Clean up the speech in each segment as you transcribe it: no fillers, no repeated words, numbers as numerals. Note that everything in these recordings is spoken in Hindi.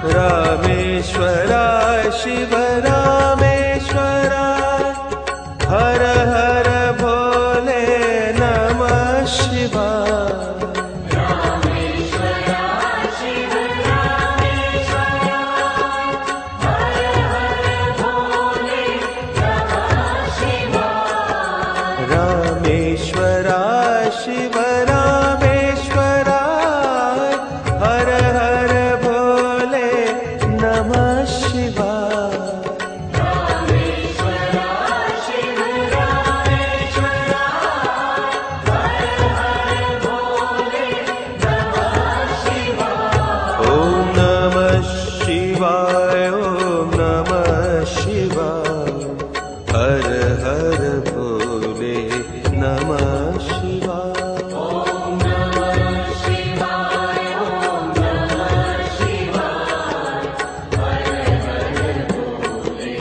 रामेश्वराय शिव रामेश्वराय हर हर भोले नमः शिवाय। रामेश्वराय शिव रामेश्वराय हर हर भोले नमः शिवाय। रामेश्वराय शिव रामेश्वराय हर हर भोले नमः शिवाय। ओम नमः शिवाय ओम नमः शिवाय हर हर भोले नमः शिवाय। ओम नमः शिवाय ओम नमः शिवाय हर हर भोले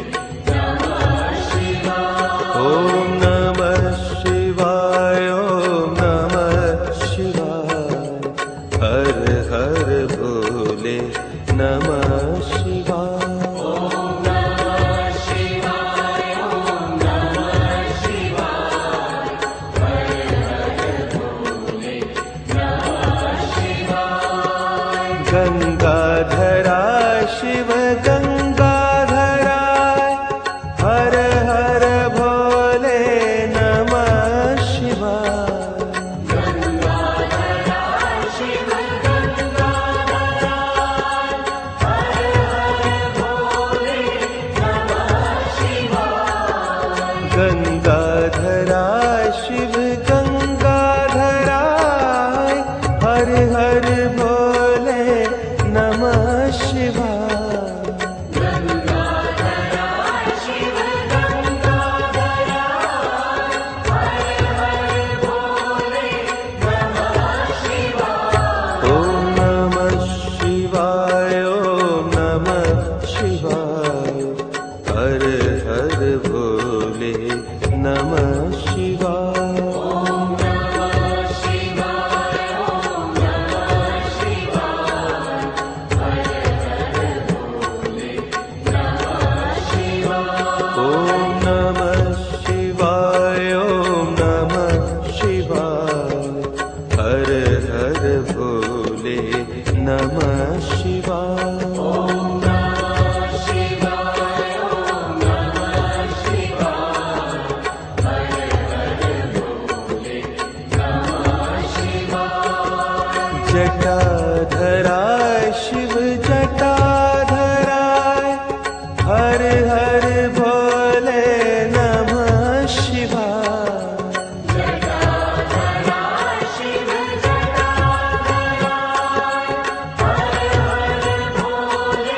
नमः शिवाय। ओम नमः शिवाय ओम नमः शिवाय हर हर भोले नमः शिवाय। ओम नमः शिवाय ओम नमः शिवाय हर हर भोले नमः शिवाय। गंगाधराय शिव गंगाधराय हर हर भोले नमः शिवाय। गंगाधराय शिव गंगाधराय हर हर भोले नमः शिवाय। गंगाधराय शिव गंगाधराय हर हर भोले नमः शिवाय।